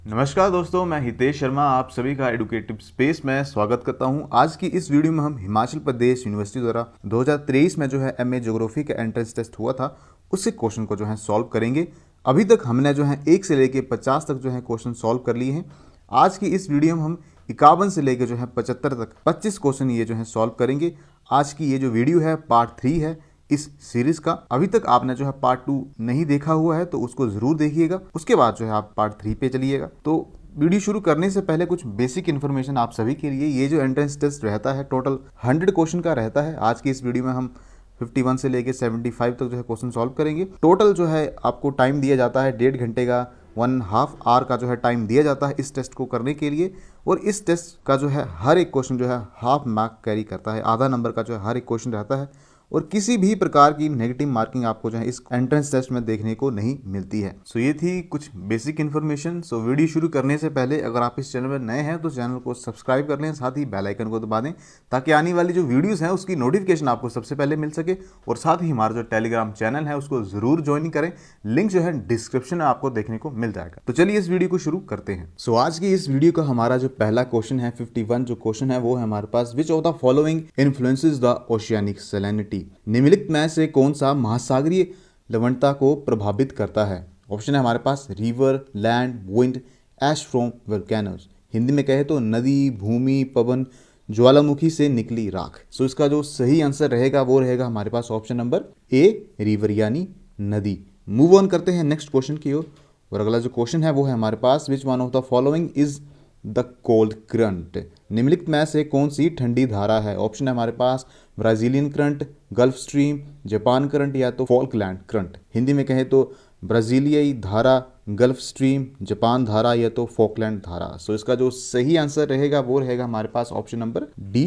नमस्कार दोस्तों, मैं हितेश शर्मा आप सभी का एडुकेटिव स्पेस में स्वागत करता हूं। आज की इस वीडियो में हम हिमाचल प्रदेश यूनिवर्सिटी द्वारा 2023 में जो है एमए ज्योग्राफी का एंट्रेंस टेस्ट हुआ था, उससे क्वेश्चन को जो है सॉल्व करेंगे। अभी तक हमने जो है 1 से लेके 50 तक जो है क्वेश्चन सॉल्व कर लिए हैं। आज की इस वीडियो में हम 51 से लेकर जो है 75 तक 25 क्वेश्चन ये जो है सॉल्व करेंगे। आज की ये जो वीडियो है पार्ट 3 है इस सीरीज का। अभी तक आपने जो है पार्ट 2 नहीं देखा हुआ है तो उसको जरूर देखिएगा, उसके बाद जो है आप पार्ट 3 पे चलिएगा। तो वीडियो शुरू करने से पहले कुछ बेसिक इन्फॉर्मेशन आप सभी के लिए। ये जो एंट्रेंस टेस्ट रहता है टोटल 100 क्वेश्चन का रहता है। आज की इस वीडियो में हम 51 से लेके 75 तक जो है क्वेश्चन सॉल्व करेंगे। टोटल जो है आपको टाइम दिया जाता है 1.5 घंटे का, 1.5 आवर का जो है टाइम दिया जाता है इस टेस्ट को करने के लिए। और इस टेस्ट का जो है हर एक क्वेश्चन जो है हाफ मार्क कैरी करता है, आधा नंबर का जो है हर एक क्वेश्चन रहता है। और किसी भी प्रकार की नेगेटिव मार्किंग आपको जो है इस एंट्रेंस टेस्ट में देखने को नहीं मिलती है। सो ये थी कुछ बेसिक इन्फॉर्मेशन। सो वीडियो शुरू करने से पहले अगर आप इस चैनल में नए हैं तो चैनल को सब्सक्राइब कर लें, साथ ही बेल आइकन को दबा दें ताकि आने वाली जो वीडियोस हैं उसकी नोटिफिकेशन आपको सबसे पहले मिल सके। और साथ ही हमारा जो टेलीग्राम चैनल है उसको जरूर ज्वाइन करें, लिंक जो है डिस्क्रिप्शन में आपको देखने को मिल जाएगा। तो चलिए इस वीडियो को शुरू करते हैं। सो आज की इस वीडियो का हमारा जो पहला क्वेश्चन है 51 जो क्वेश्चन है वो है हमारे पास, which of the following influences the oceanic salinity. निम्नलिखित में से कौन सा महासागरीय लवणता को प्रभावित करता है। ऑप्शन है हमारे पास river, land, wind, ash from volcanoes. Hindi में कहे तो नदी, भूमि, पवन, ज्वालामुखी से निकली राख। सो इसका जो सही आंसर रहेगा वो रहेगा हमारे पास ऑप्शन नंबर ए, रिवर यानी नदी। मूव ऑन करते हैं नेक्स्ट क्वेश्चन की ओर। और अगला जो क्वेश्चन है वो है हमारे पास, which one of the following is the cold current. निम्नलिखित में से कौन सी ठंडी धारा है। ऑप्शन है हमारे पास Brazilian current, Gulf Stream, Japan current या तो फॉल्कलैंड करंट। हिंदी में कहें तो ब्राजीलियाई धारा, गल्फ स्ट्रीम, जापान धारा या तो फॉकलैंड धारा। सो इसका जो सही आंसर रहेगा वो रहेगा हमारे पास option number D,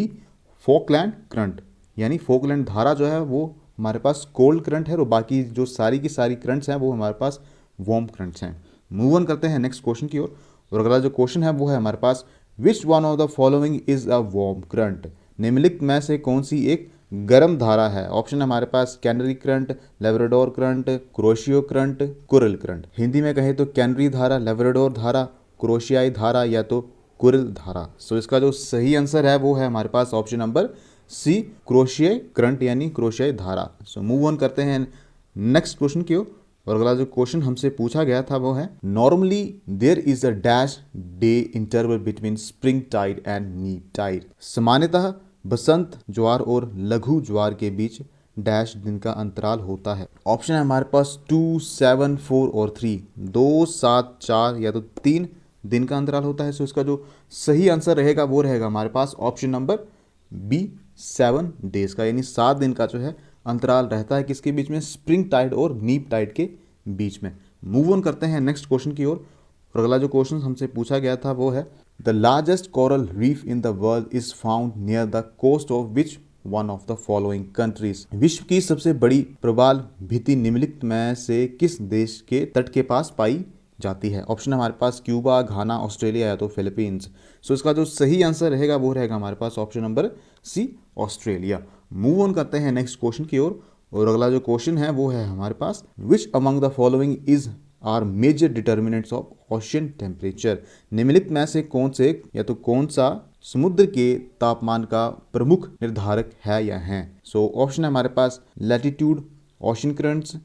Falkland current. यानी फॉकलैंड धारा जो है वो हमारे पास कोल्ड करंट है और बाकी जो सारी की सारी करंट्स हैं वो हमारे पास वार्म करंट्स हैं। मूव ऑन करते हैं नेक्स्ट क्वेश्चन की ओर। और अगला जो क्वेश्चन है वो है हमारे पास, which one of the following is a warm current. निम्नलिखित में से कौन सी एक गर्म धारा है। ऑप्शन है हमारे पास Canary current, Labrador current, Kuroshio current, Kuril current. Hindi में कहें तो कैनरी धारा, लेब्राडोर धारा, क्रोशियाई धारा या तो कुरिल धारा। सो इसका जो सही आंसर है वो है हमारे पास ऑप्शन नंबर सी, क्रोशियाई करंट यानी क्रोशियाई धारा। सो मूव ऑन करते हैं नेक्स्ट क्वेश्चन की ओर। और अगला जो क्वेश्चन हमसे पूछा गया था वो है, normally there is a dash day interval between spring tide and neap tide. सामान्यतः बसंत ज्वार और लघु ज्वार के बीच डैश दिन का अंतराल होता है। ऑप्शन है हमारे पास 2, 7, 4 और 3। 2, 7, 4 या तो 3 दिन का अंतराल होता है। सो इसका जो सही आंसर रहेगा वो रहेगा हमारे पास ऑप्शन नंबर बी, 7 डेज का, यानी 7 दिन का जो है अंतराल रहता है किसके बीच में, स्प्रिंग टाइड और नीप टाइड के बीच में। मूव ऑन करते हैं नेक्स्ट क्वेश्चन की ओर। और अगला जो क्वेश्चन हमसे पूछा गया था वो है, the largest coral reef in the world is found near the coast of which one of the following countries. विश्व की सबसे बड़ी प्रवाल भित्ति निम्नलिखित में से किस देश के तट के पास पाई जाती है। ऑप्शन है हमारे पास क्यूबा, घाना, ऑस्ट्रेलिया या तो फिलीपींस। सो इसका जो सही आंसर रहेगा वो रहेगा हमारे पास option number C, Australia. Move on करते हैं नेक्स्ट क्वेश्चन की ओर। और अगला जो क्वेश्चन है वो है हमारे पास, which among the following is are major determinants of ocean temperature. निम्नलिखित में से कौन से या तो कौन सा समुद्र के तापमान का प्रमुख निर्धारक है या हैं। सो ऑप्शन है हमारे पास latitude, ocean currents,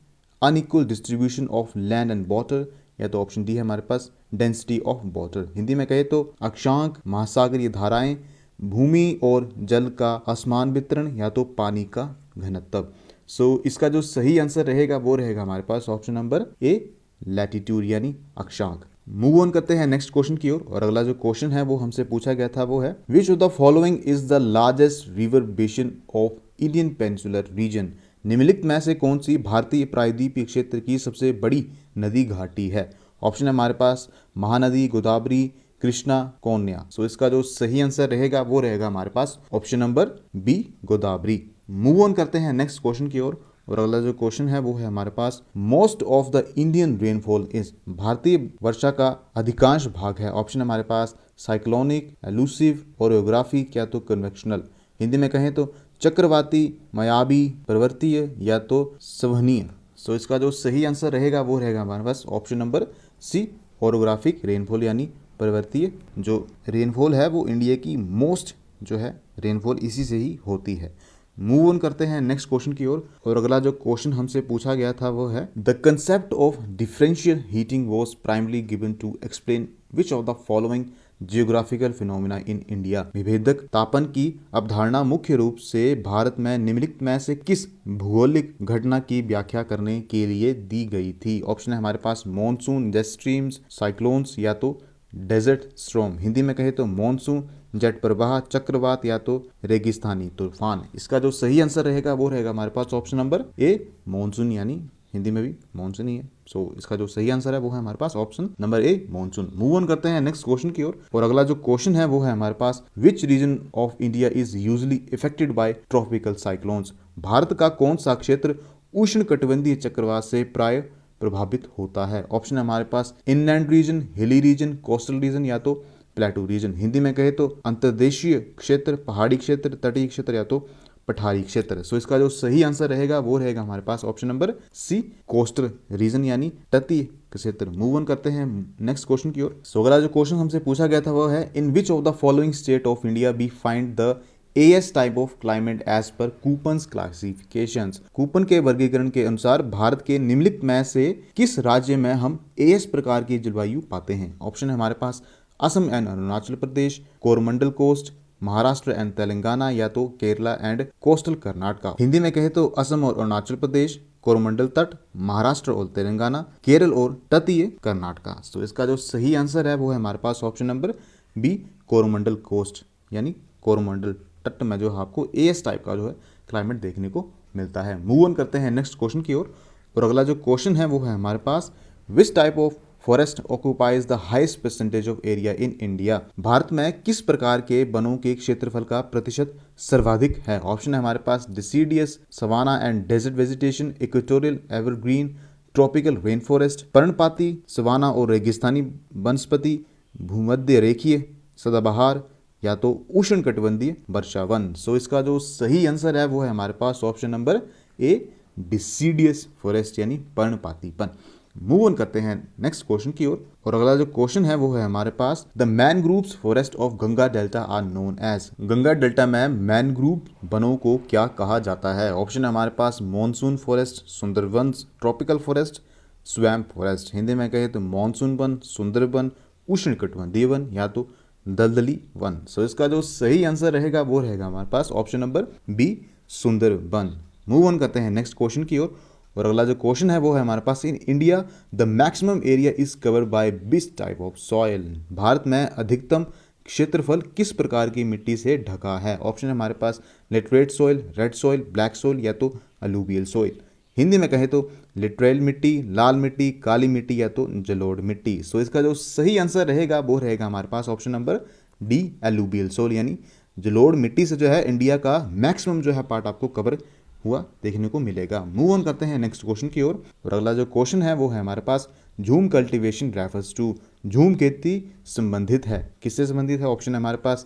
unequal distribution of land and water या तो ऑप्शन डी है हमारे पास डेंसिटी ऑफ वाटर। हिंदी में कहे तो अक्षांक, महासागरीय धाराएं, भूमि और जल का असमान वितरण या तो पानी का घनत्व। सो इसका जो सही आंसर रहेगा वो रहेगा हमारे पास ऑप्शन नंबर ए, लैटिट्यूड यानी अक्षांक। मूव ऑन करते हैं नेक्स्ट क्वेश्चन की ओर। और अगला जो क्वेश्चन है वो हमसे पूछा गया था वो है, विच of the following is the largest river basin of Indian peninsular reason. निम्नलिखित में से कौन सी भारतीय प्रायद्वीपीय क्षेत्र की सबसे बड़ी नदी घाटी है। ऑप्शन है हमारे पास महानदी, गोदावरी, कृष्णा, कौन्या। सो इसका जो सही आंसर रहेगा वो रहेगा हमारे पास option number B, Godavari. Move on करते हैं नेक्स्ट क्वेश्चन की ओर। और अगला जो क्वेश्चन है वो है हमारे पास, most of the Indian rainfall is. भारतीय वर्षा का अधिकांश भाग है। ऑप्शन हमारे पास साइक्लोनिक, एलूसिव, ओरियोग्राफी या तो कन्वेक्शनल। हिंदी में कहें तो चक्रवाती, मयाबी, पर्वतीय या तो संवहनीय। सो इसका जो सही आंसर रहेगा वो रहेगा हमारे पास option number C, orographic rainfall यानी पर्वतीय जो रेनफॉल है वो इंडिया की मोस्ट जो है रेनफॉल इसी से ही होती है। मूव ऑन करते हैं नेक्स्ट क्वेश्चन की ओर और अगला जो क्वेश्चन हमसे पूछा गया था वो है the concept of differential heating was primarily given to explain which of the following geographical phenomena in India. विभेदक तापन की अवधारणा मुख्य रूप से भारत में निम्नलिखित में से किस भौगोलिक घटना की व्याख्या करने के लिए दी गई थी। ऑप्शन है हमारे पास मॉनसून, जेट स्ट्रीम्स, साइक्लोन्स या तो डेजर्ट स्ट्रॉम। हिंदी में कहे तो मॉनसून, जेट प्रवाह, चक्रवात या तो रेगिस्तानी तूफान। इसका जो सही आंसर रहेगा वो रहेगा हमारे पास ऑप्शन नंबर ए मॉनसून, यानी हिंदी में भी मॉनसून ही है। सो इसका जो सही आंसर है वो है हमारे पास option number A monsoon. Move on करते हैं नेक्स्ट क्वेश्चन की ओर और अगला जो क्वेश्चन है वो है हमारे पास which region of India is usually affected by tropical cyclones. Bharat का कौन सा क्षेत्र उष्णकटिबंधीय चक्रवात से प्राय प्रभावित होता है। ऑप्शन है हमारे पास inland region, hilly region, coastal region या तो प्लेटू रीजन। हिंदी में कहे तो अंतर्देशीय क्षेत्र, पहाड़ी क्षेत्र, तटीय क्षेत्र या तो पठारी क्षेत्र। सो इसका जो सही आंसर रहेगा वो रहेगा हमारे पास option number C coastal region यानी तटीय क्षेत्र। मूव ऑन करते हैं नेक्स्ट क्वेश्चन की ओर। सो अगला जो क्वेश्चन हमसे पूछा गया था वो है in which of the following state of India we find the AS type of climate as per Koppen's classifications. Koppen के वर्गीकरण के अनुसार भारत के निम्नलिखित में से किस राज्य में हम एएस प्रकार की जलवायु पाते हैं। ऑप्शन है हमारे पास Assam and Arunachal Pradesh, Coromandel coast, Maharashtra and Telangana या तो केरला एंड कोस्टल कर्नाटका। हिंदी में कहे तो असम और अरुणाचल प्रदेश, कोरमंडल तट, महाराष्ट्र और तेलंगाना, केरल और तटीय कर्नाटका। तो इसका जो सही आंसर है वो है हमारे पास option number B Coromandel coast यानी कोरमंडल तट में जो आपको एएस टाइप का जो है क्लाइमेट देखने को मिलता है। मूव ऑन करते हैं नेक्स्ट क्वेश्चन की ओर और अगला जो क्वेश्चन है वो है हमारे पास which type of forest occupies the highest percentage of area in India. Bharat में किस प्रकार के वनों के क्षेत्रफल का प्रतिशत सर्वाधिक है। ऑप्शन है हमारे पास deciduous, savanna and desert vegetation, equatorial, evergreen, tropical rain forest, पर्णपाती, सवाना और रेगिस्तानी वनस्पति, भूमध्य रेखीय, सदाबहार या तो उष्णकटिबंधीय वर्षा वन। सो इसका जो सही आंसर है वो है हमारे पास option number A deciduous forest यानी पर्णपातीपन। मूव ऑन करते हैं नेक्स्ट क्वेश्चन की ओर और अगला जो क्वेश्चन है वो है हमारे पास the mangroves forest of Ganga delta are known as. Ganga delta में मैनग्रूव वनों को क्या कहा जाता है। ऑप्शन है हमारे पास monsoon forest, Sundarbans, tropical forest, swamp forest. Hindi में कहे तो मॉनसून वन, सुंदरवन, उष्णकटिबंधीय वन या तो दलदली वन। सो इसका जो सही आंसर रहेगा वो रहेगा हमारे पास option number B Sundarban. Move on करते हैं नेक्स्ट क्वेश्चन की ओर और अगला जो क्वेश्चन है वो है हमारे पास in India the maximum area is covered by which type of soil. Bharat में अधिकतम क्षेत्रफल किस प्रकार की मिट्टी से ढका है। ऑप्शन है हमारे पास laterite soil, red soil, black soil या तो अलूवियल सॉइल। हिंदी में कहे तो लिटरेल मिट्टी, लाल मिट्टी, काली मिट्टी या तो जलोढ़ मिट्टी। सो इसका जो सही आंसर रहेगा वो रहेगा हमारे पास option number D alluvial soil यानी जलोढ़ मिट्टी से जो है इंडिया का मैक्सिमम जो है पार्ट आपको कवर हुआ देखने को मिलेगा। मूव ऑन करते हैं नेक्स्ट क्वेश्चन की ओर और अगला जो क्वेश्चन है वो है हमारे पास झूम कल्टीवेशन रेफर्स टू। झूम खेती संबंधित है, किससे संबंधित है। ऑप्शन है हमारे पास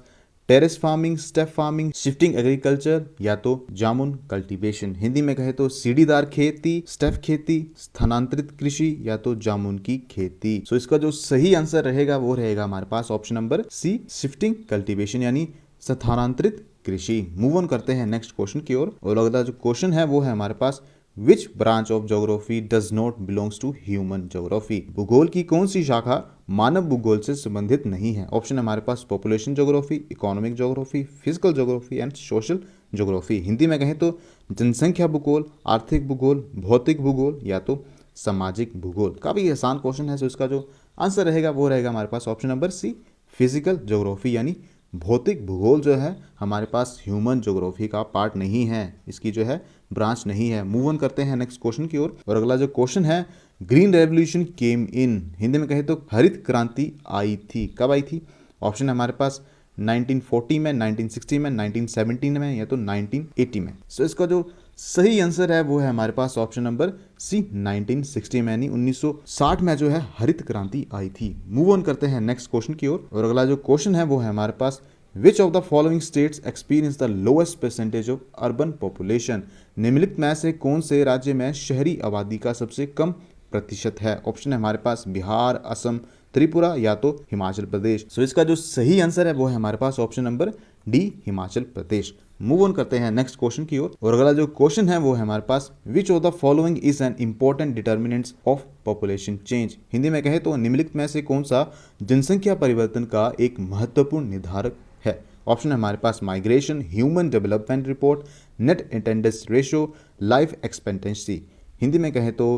terrace farming, step farming, shifting agriculture या तो जामुन कल्टीवेशन। हिंदी में कहे तो सीढ़ीदार खेती, स्टेप खेती, स्थानांतरित कृषि या तो जामुन की खेती। सो इसका जो सही आंसर रहेगा वो रहेगा हमारे पास option number C shifting cultivation यानी स्थानांतरित कृषि। मूव ऑन करते हैं नेक्स्ट क्वेश्चन की ओर और अगला जो क्वेश्चन है वो है हमारे पास which branch of geography does not belongs to human geography. भूगोल की कौन सी शाखा मानव भूगोल से संबंधित नहीं है। ऑप्शन हमारे पास population geography, economic geography, physical geography and social geography. Hindi में कहें तो जनसंख्या भूगोल, आर्थिक भूगोल, भौतिक भूगोल या तो सामाजिक भूगोल। काफी आसान क्वेश्चन है। सो इसका जो आंसर रहेगा वो रहेगा हमारे पास option number C physical geography यानी भौतिक भूगोल जो है हमारे पास ह्यूमन ज्योग्राफी का पार्ट नहीं है, इसकी जो है ब्रांच नहीं है। मूव ऑन करते हैं नेक्स्ट क्वेश्चन की ओर और अगला जो क्वेश्चन है ग्रीन रेवोल्यूशन केम इन। हिंदी में कहे तो हरित क्रांति आई थी, कब आई थी। ऑप्शन है हमारे पास 1940 में, 1960 में, 1917 में या तो 1980 में। सो इसका जो सही आंसर है वो है हमारे पास ऑप्शन नंबर सी 1960 में यानी 1960 में जो है हरित क्रांति आई थी। मूव ऑन करते हैं नेक्स्ट क्वेश्चन की ओर और अगला जो क्वेश्चन है वो है हमारे पास which of the following states experience the lowest percentage of urban population. निम्नलिखित में से कौन से राज्य में शहरी आबादी का सबसे कम प्रतिशत है। ऑप्शन है हमारे पास बिहार, असम, त्रिपुरा या तो हिमाचल प्रदेश। सो इसका जो सही आंसर है वो है हमारे पास option number D, Himachal Pradesh. Move on करते हैं नेक्स्ट क्वेश्चन की ओर, और अगला जो क्वेश्चन है वो है हमारे पास which of the following is an important determinants of population change. Hindi में कहे तो निम्नलिखित में से कौन सा जनसंख्या परिवर्तन का एक महत्वपूर्ण निर्धारक है। ऑप्शन है हमारे पास migration, human development report, net attendance ratio, life expectancy. Hindi में कहे तो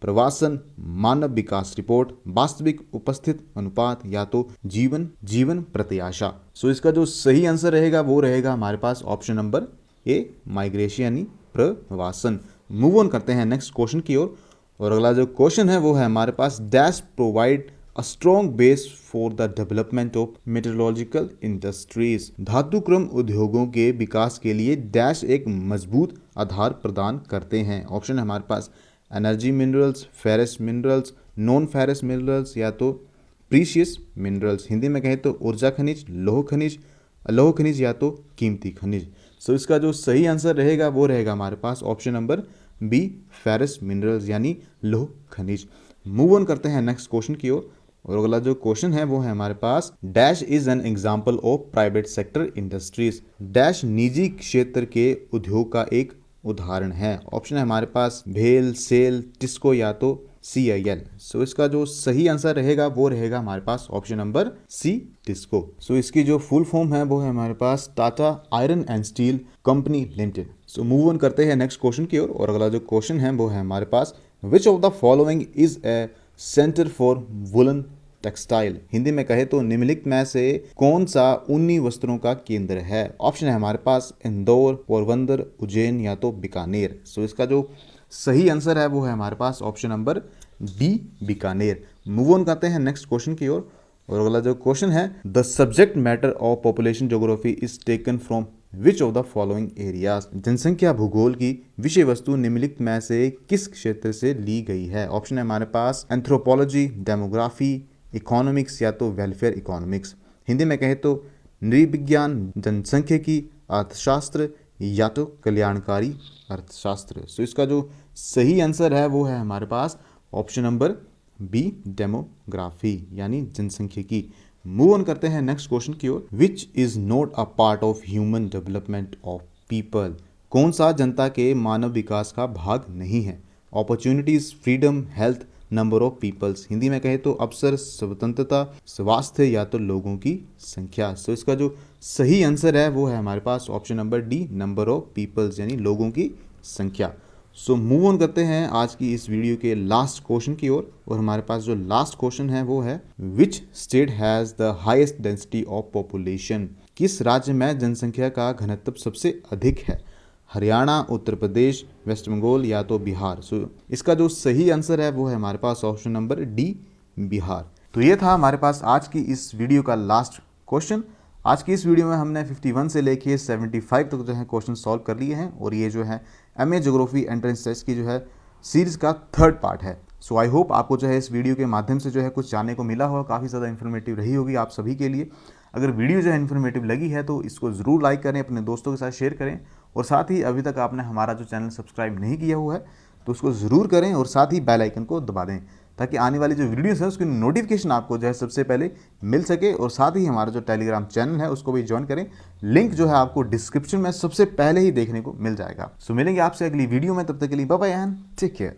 प्रवासन, मानव विकास रिपोर्ट, वास्तविक उपस्थित अनुपात या तो जीवन प्रत्याशा। सो इसका जो सही आंसर रहेगा वो रहेगा हमारे पास ऑप्शन नंबर ए, माइग्रेशन यानी प्रवासन। मूव ऑन करते हैं नेक्स्ट क्वेश्चन की ओर, और अगला जो क्वेश्चन है वो है हमारे पास dash provide a strong base for the development of metallurgical industries. धातुक्रम उद्योगों के विकास के लिए डैश एक मजबूत आधार प्रदान करते हैं। ऑप्शन है हमारे पास energy minerals, ferrous minerals, non ferrous minerals या तो प्रीशियस मिनरल्स। हिंदी में कहें तो ऊर्जा खनिज, लौह खनिज या तो कीमती खनिज। सो इसका जो सही आंसर रहेगा वो रहेगा हमारे पास option number B, ferrous minerals यानी लौह खनिज। मूव ऑन करते हैं नेक्स्ट क्वेश्चन की ओर, और अगला जो क्वेश्चन है वो है हमारे पास dash is an example of private sector industries. Dash निजी क्षेत्र के उद्योग का एक उदाहरण है। ऑप्शन है हमारे पास भेल, सेल, टिस्को या तो CIL। सो इसका जो सही आंसर रहेगा वो रहेगा हमारे पास option number C, TISCO. So इसकी जो फुल फॉर्म है वो है हमारे पास Tata iron and steel company limited. So move on करते हैं नेक्स्ट क्वेश्चन की ओर, और अगला जो क्वेश्चन है वो है हमारे पास which of the following is a centre for woollen textile. Hindi में कहे तो निम्नलिखित में से कौन सा ऊनी वस्त्रों का केंद्र है। ऑप्शन है हमारे पास इंदौर, पोरबंदर, उज्जैन या तो बीकानेर। सो इसका जो सही आंसर है वो है हमारे पास option number D, Bikaner. Move on करते हैं नेक्स्ट क्वेश्चन की ओर, और अगला जो क्वेश्चन है the subject matter of population geography is taken from which of the following areas. जनसंख्या भूगोल की विषय वस्तु निम्नलिखित में से किस क्षेत्र से ली गई है। ऑप्शन है हमारे पास एंथ्रोपोलॉजी, डेमोग्राफी, इकोनॉमिक्स या तो वेलफेयर इकोनॉमिक्स। हिंदी में कहे तो नृविज्ञान, जनसंख्यिकी, अर्थशास्त्र या तो कल्याणकारी अर्थशास्त्र। सो इसका जो सही आंसर है वो है हमारे पास ऑप्शन नंबर बी, डेमोग्राफी यानी जनसंख्यिकी। मूव ऑन करते हैं नेक्स्ट क्वेश्चन की ओर, which is not a part of human development of people. कौन सा जनता के मानव विकास का भाग नहीं है। Opportunities, freedom, health, number of peoples. Hindi में कहे तो अवसर, स्वतंत्रता, स्वास्थ्य या तो लोगों की संख्या। सो इसका जो सही आंसर है वो है हमारे पास option number D, number of peoples यानी लोगों की संख्या। सो मूव ऑन करते हैं आज की इस वीडियो के लास्ट क्वेश्चन की ओर, और हमारे पास जो लास्ट क्वेश्चन है वो है which state has the highest density of population. किस राज्य में जनसंख्या का घनत्व सबसे अधिक है। हरियाणा, उत्तर प्रदेश, वेस्ट बंगाल या तो बिहार। सो इसका जो सही आंसर है वो है हमारे पास ऑप्शन नंबर डी, बिहार। तो ये था हमारे पास आज की इस वीडियो का लास्ट क्वेश्चन। आज की इस वीडियो में हमने 51 से लेके 75 तक जो है क्वेश्चन सॉल्व कर लिए हैं, और ये जो है MA ज्योग्राफी एंट्रेंस टेस्ट की जो है सीरीज का थर्ड पार्ट है। सो आई होप आपको जो है इस वीडियो के माध्यम से जो है कुछ जानने को मिला होगा, काफ़ी ज़्यादा इन्फॉर्मेटिव रही होगी आप सभी के लिए। अगर वीडियो जो है इन्फॉर्मेटिव लगी है तो इसको ज़रूर लाइक करें, अपने दोस्तों के साथ शेयर करें, और साथ ही अभी तक आपने हमारा जो चैनल सब्सक्राइब नहीं किया हुआ है तो उसको ज़रूर करें, और साथ ही बेल आइकन को दबा दें ताकि आने वाली जो वीडियोस है उसकी नोटिफिकेशन आपको जो है सबसे पहले मिल सके। और साथ ही हमारा जो टेलीग्राम चैनल है उसको भी ज्वाइन करें, लिंक जो है आपको डिस्क्रिप्शन में सबसे पहले ही देखने को मिल जाएगा। सो मिलेंगे आपसे अगली वीडियो में, तब तक के लिए bye bye and take care.